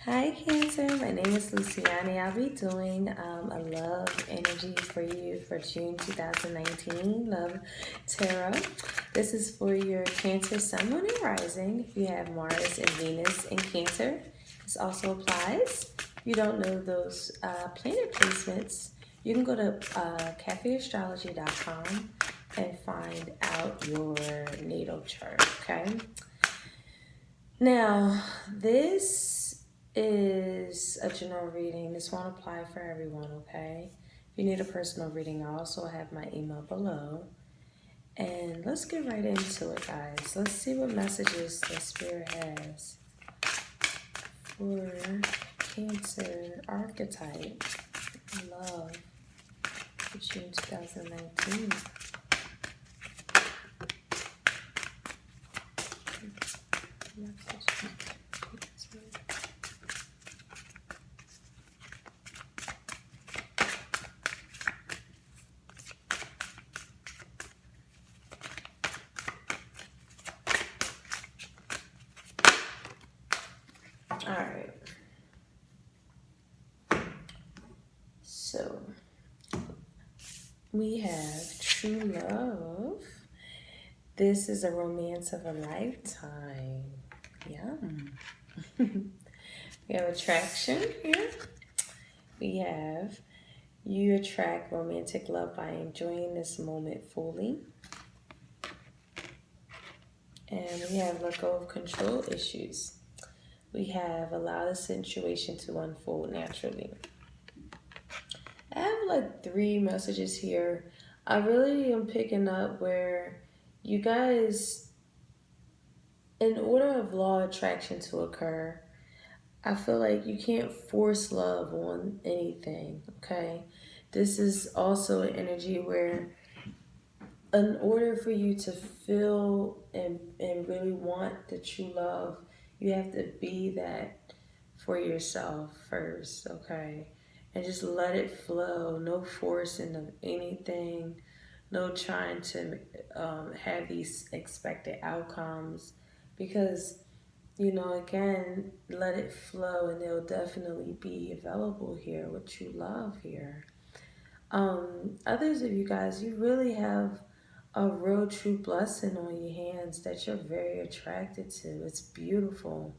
Hi Cancer, my name is Luciani. I'll be doing a love energy for you for June 2019, Love Tarot. This is for your Cancer, Sun, Moon, and Rising. If you have Mars and Venus in Cancer, this also applies. If you don't know those planet placements, you can go to cafeastrology.com and find out your natal chart, okay? Now, this is a general reading. This won't apply for everyone, okay? If you need a personal reading, I also have my email below. And let's get right into it, guys. Let's see what messages the Spirit has for Cancer archetype love for June 2019. All right. So we have true love. This is a romance of a lifetime. Yum. We have attraction here. We have you attract romantic love by enjoying this moment fully. And we have let go of control issues. We have allow the situation to unfold naturally. I have like 3 messages here. I really am picking up where you guys, in order of law of attraction to occur, I feel like you can't force love on anything, okay? This is also an energy where in order for you to feel and really want the true love, you have to be that for yourself first, okay? And just let it flow. No forcing of anything. No trying to have these expected outcomes. Because, you know, again, let it flow and they'll definitely be available here with true love here. Others of you guys, you really have a real true blessing on your hands that you're very attracted to. It's beautiful.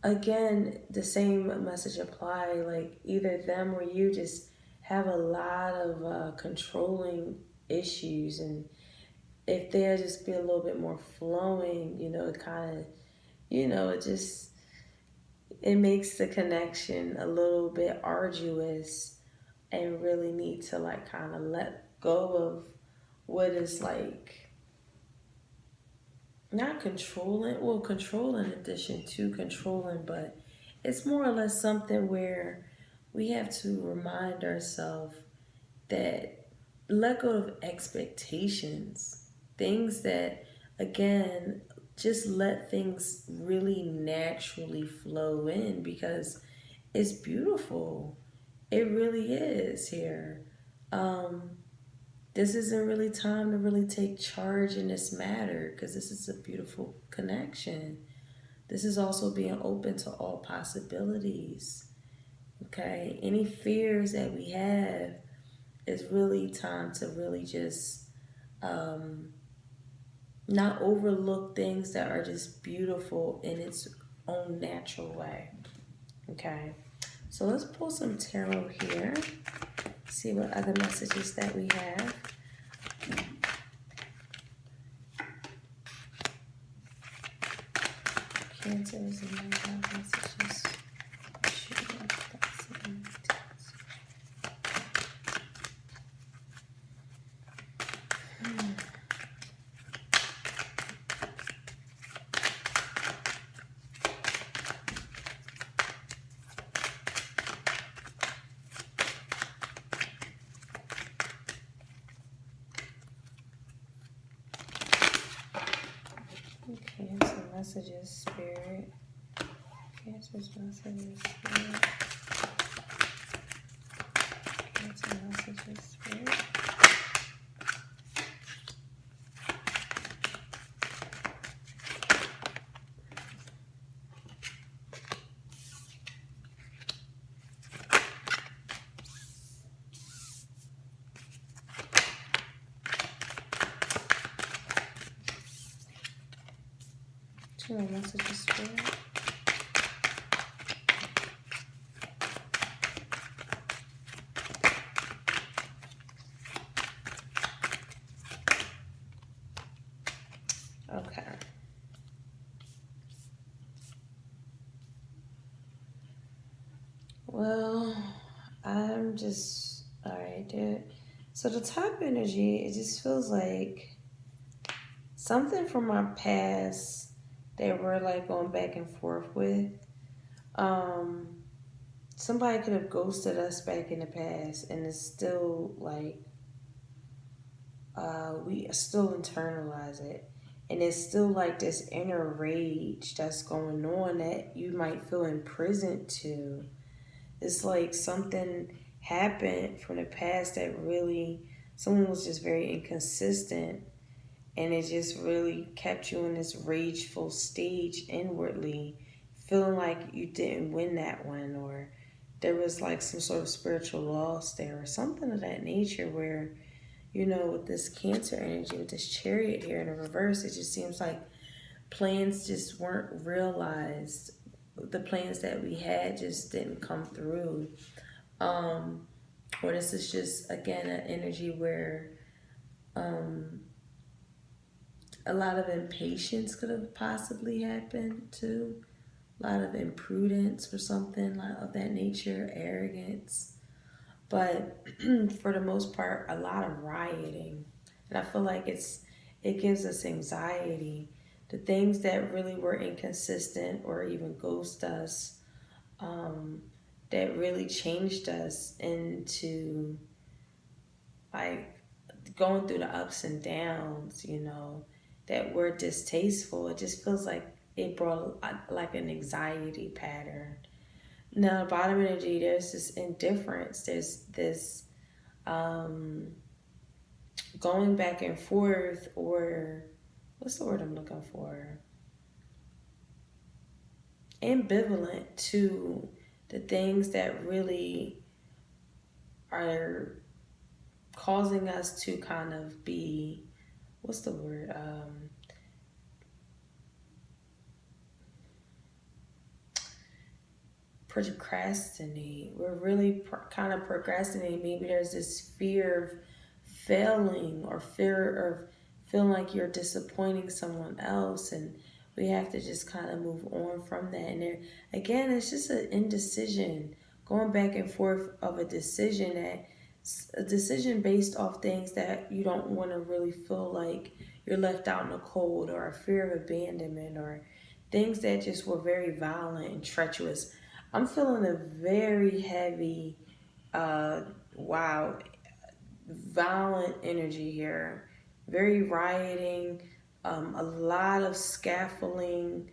Again, the same message apply, like either them or you just have a lot of controlling issues, and if they'll just be a little bit more flowing, you know, it kind of, you know, it makes the connection a little bit arduous and really need to like kind of let go of what is like not controlling, well, controlling in addition to controlling, but it's more or less something where we have to remind ourselves that let go of expectations, things that, again, just let things really naturally flow in because it's beautiful. It really is here. This isn't really time to really take charge in this matter because this is a beautiful connection. This is also being open to all possibilities. Okay? Any fears that we have is really time to really just not overlook things that are just beautiful in its own natural way. Okay? So let's pull some tarot here. See what other messages that we have. Cancers and love messages. Cancer messages, Spirit. Cancer's messages, Spirit. Cancer messages, Spirit. Messages spirit. Okay. Well, I'm just all right, dude. So the top energy, it just feels like something from my past that we're like going back and forth with. Um, Somebody could have ghosted us back in the past, and it's still like we still internalize it, and it's still like this inner rage that's going on that you might feel imprisoned to. It's like something happened from the past that really someone was just very inconsistent, and it just really kept you in this rageful stage inwardly, feeling like you didn't win that one, or there was like some sort of spiritual loss there or something of that nature where, with this Cancer energy, with this Chariot here in the reverse, it just seems like plans just weren't realized. The plans that we had just didn't come through. Or this is just, again, an energy where a lot of impatience could have possibly happened too. A lot of imprudence or something of that nature, arrogance. But for the most part, a lot of rioting. And I feel like it gives us anxiety. The things that really were inconsistent or even ghost us, that really changed us into like going through the ups and downs, that were distasteful. It just feels like it brought like an anxiety pattern. Now, bottom energy, there's this indifference. There's this going back and forth, or what's the word I'm looking for? Ambivalent to the things that really are causing us to kind of be, what's the word? Procrastinate. We're really kind of procrastinating. Maybe there's this fear of failing or fear of feeling like you're disappointing someone else, and we have to just kind of move on from that. And there, again, it's just an indecision, going back and forth of a decision based off things that you don't want to really feel like you're left out in the cold, or a fear of abandonment, or things that just were very violent and treacherous. I'm feeling a very heavy, wow, violent energy here. Very rioting, a lot of scaffolding.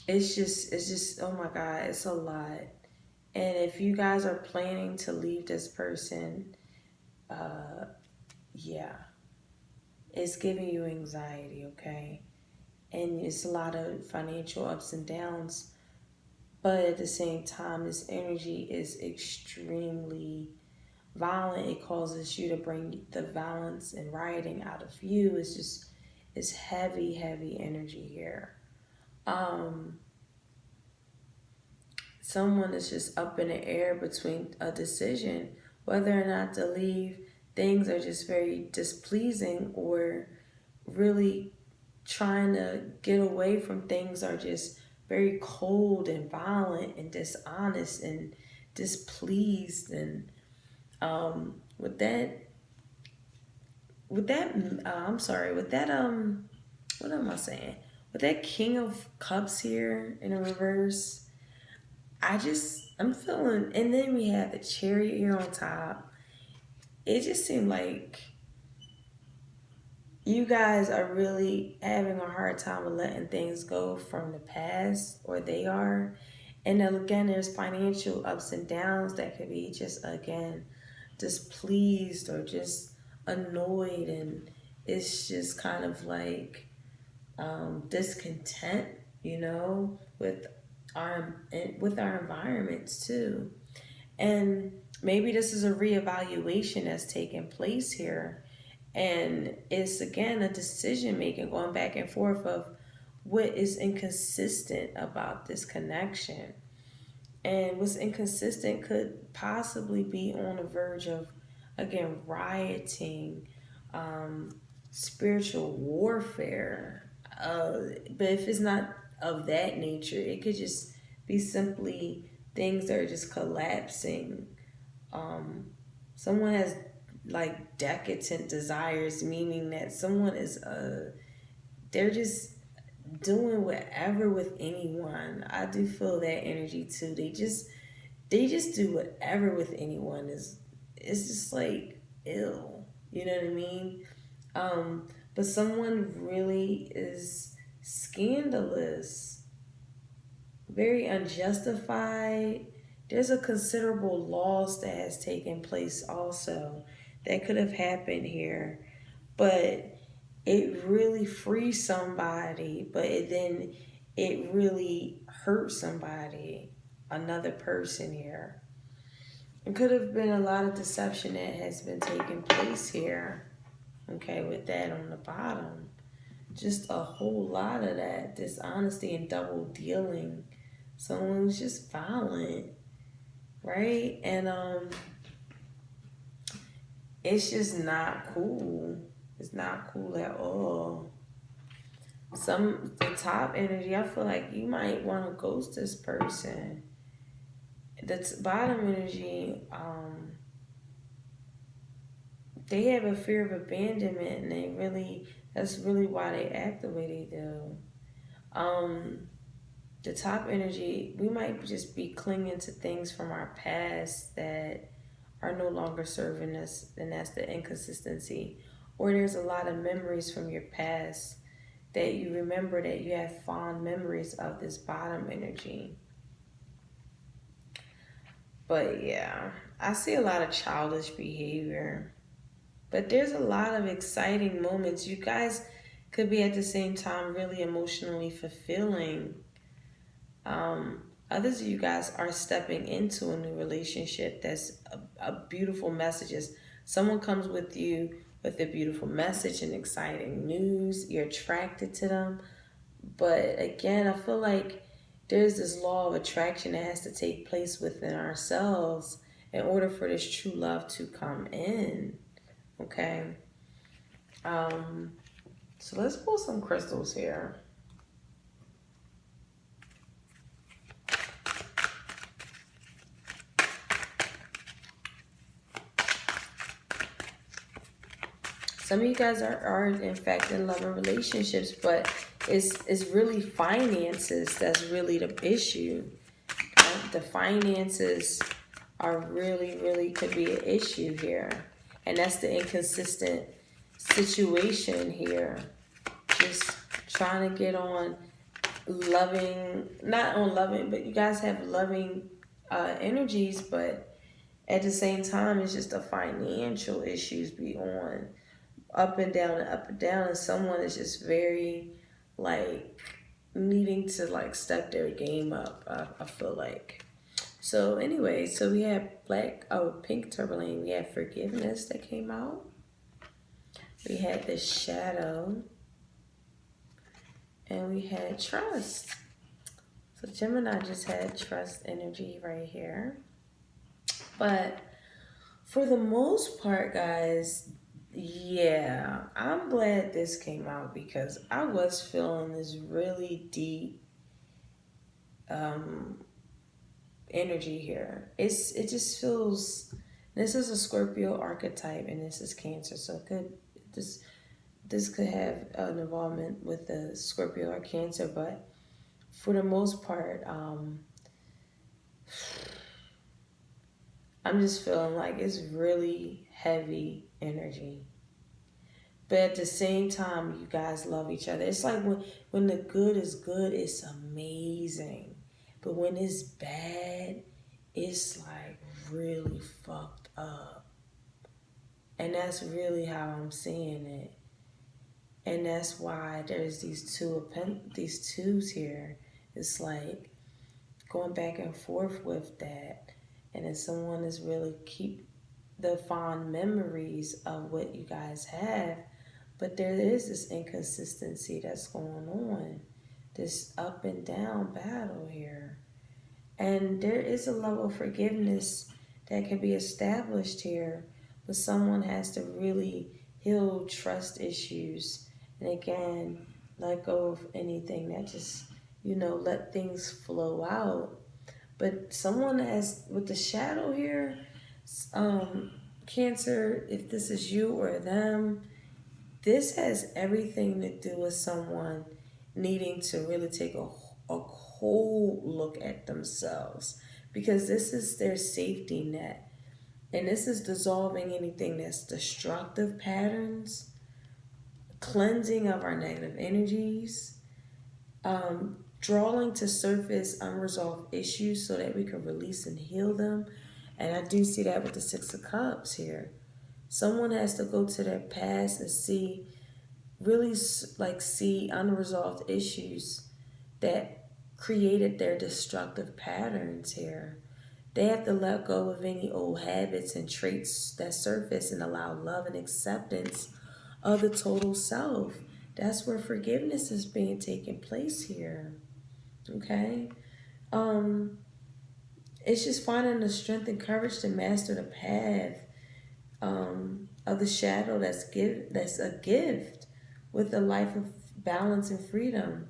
It's just, oh my God, it's a lot. And if you guys are planning to leave this person, yeah, it's giving you anxiety, okay? And it's a lot of financial ups and downs. But at the same time, this energy is extremely violent. It causes you to bring the violence and rioting out of you. It's heavy, heavy energy here. Someone is just up in the air between a decision, whether or not to leave. Things are just very displeasing, or really trying to get away from things are just very cold and violent and dishonest and displeased. And with that I'm sorry, with that what am I saying, with that King of Cups here in the reverse, I'm feeling, and then we have the Chariot here on top. It just seemed like you guys are really having a hard time with letting things go from the past, or they are. And then again, there's financial ups and downs that could be just, again, displeased or just annoyed. And it's just kind of like discontent, with our environments too. And maybe this is a reevaluation that's taking place here. And it's, again, a decision making, going back and forth of what is inconsistent about this connection. And what's inconsistent could possibly be on the verge of, again, rioting, spiritual warfare. But if it's not of that nature, it could just be simply things that are just collapsing. Someone has like decadent desires, meaning that someone is they're just doing whatever with anyone. I do feel that energy too. They just do whatever with anyone. It's just like ill. You know what I mean? But someone really is scandalous, very unjustified. There's a considerable loss that has taken place also that could have happened here, but it really frees somebody, but then it really hurts somebody, another person here. It could have been a lot of deception that has been taking place here, okay, with that on the bottom. Just a whole lot of that dishonesty and double dealing. Someone was just violent, right? And it's just not cool. It's not cool at all. The top energy, I feel like you might want to ghost this person. The bottom energy, they have a fear of abandonment, and that's really why they act the way they do. The top energy, we might just be clinging to things from our past that are no longer serving us, and that's the inconsistency. Or there's a lot of memories from your past that you remember, that you have fond memories of this bottom energy. But yeah, I see a lot of childish behavior. But there's a lot of exciting moments. You guys could be at the same time really emotionally fulfilling. Others of you guys are stepping into a new relationship that's a beautiful messages. Someone comes with you with a beautiful message and exciting news. You're attracted to them. But again, I feel like there's this law of attraction that has to take place within ourselves in order for this true love to come in. Okay? So let's pull some crystals here. Some of you guys are in fact in love and relationships, but it's really finances that's really the issue. The finances are really could be an issue here. And that's the inconsistent situation here. Just trying to get on loving, not on loving, but you guys have loving energies, but at the same time, it's just the financial issues be on up and down and up and down, and someone is just very like needing to like step their game up. I feel like. So anyway, so we have pink tourmaline. We have forgiveness that came out. We had the shadow, and we had trust. So Gemini just had trust energy right here. But for the most part, guys, yeah, I'm glad this came out because I was feeling this really deep energy here. It just feels, this is a Scorpio archetype and this is Cancer, so this could have an involvement with the Scorpio or Cancer, but for the most part, I'm just feeling like it's really heavy energy. But at the same time, you guys love each other. It's like when the good is good, it's amazing. But when it's bad, it's like really fucked up. And that's really how I'm seeing it. And that's why there's these twos here. It's like going back and forth with that. And then someone is really keep the fond memories of what you guys have. But there is this inconsistency that's going on. this up and down battle here. And there is a level of forgiveness that can be established here, but someone has to really heal trust issues. And again, let go of anything that just, let things flow out. But someone has, with the shadow here, Cancer, if this is you or them, this has everything to do with someone needing to really take a whole look at themselves, because this is their safety net. And this is dissolving anything that's destructive patterns, cleansing of our negative energies, drawing to surface unresolved issues so that we can release and heal them. And I do see that with the Six of Cups here. Someone has to go to their past and see unresolved issues that created their destructive patterns here. They have to let go of any old habits and traits that surface and allow love and acceptance of the total self. That's where forgiveness is being taken place here. Okay? It's just finding the strength and courage to master the path of the shadow that's a gift with a life of balance and freedom.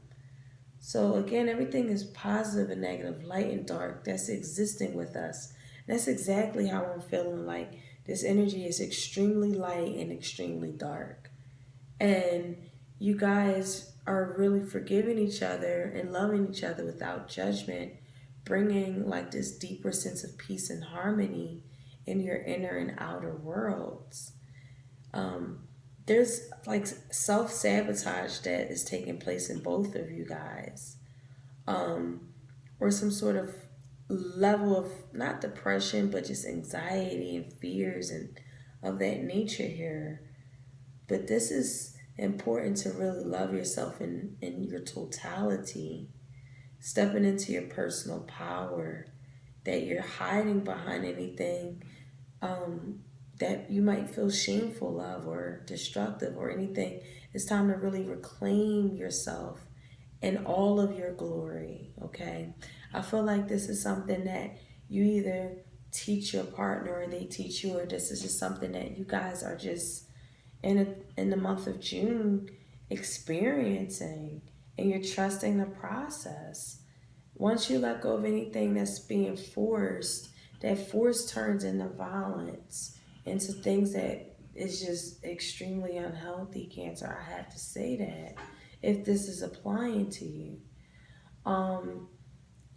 So again, everything is positive and negative, light and dark. That's existing with us. That's exactly how I'm feeling. Like this energy is extremely light and extremely dark. And you guys are really forgiving each other and loving each other without judgment, bringing like this deeper sense of peace and harmony in your inner and outer worlds. There's like self-sabotage that is taking place in both of you guys, or some sort of level of not depression but just anxiety and fears and of that nature here. But this is important to really love yourself in your totality, stepping into your personal power, that you're hiding behind anything that you might feel shameful of or destructive or anything. It's time to really reclaim yourself in all of your glory, okay? I feel like this is something that you either teach your partner or they teach you, or this is just something that you guys are just in the month of June experiencing, and you're trusting the process. Once you let go of anything that's being forced, that force turns into violence, into things that is just extremely unhealthy, Cancer. I have to say that if this is applying to you.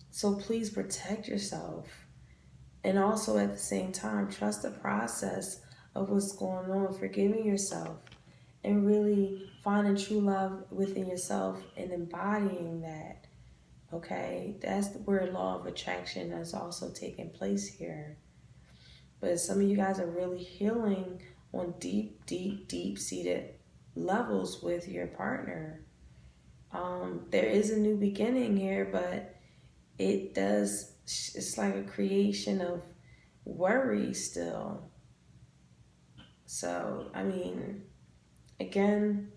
So please protect yourself. And also at the same time, trust the process of what's going on, forgiving yourself, and really finding true love within yourself and embodying that. Okay, that's where law of attraction is also taking place here. But some of you guys are really healing on deep, deep, deep-seated levels with your partner. There is a new beginning here, but it's like a creation of worry still. So, I mean, again,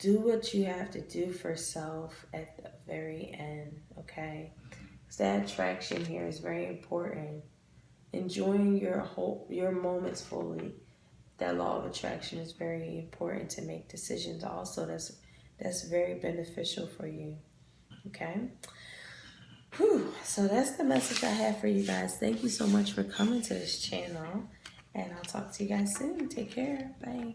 do what you have to do for self at the very end, okay? Because that attraction here is very important. Enjoying your moments fully. That law of attraction is very important to make decisions also. That's very beneficial for you, okay? Whew. So that's the message I have for you guys. Thank you so much for coming to this channel, and I'll talk to you guys soon. Take care. Bye.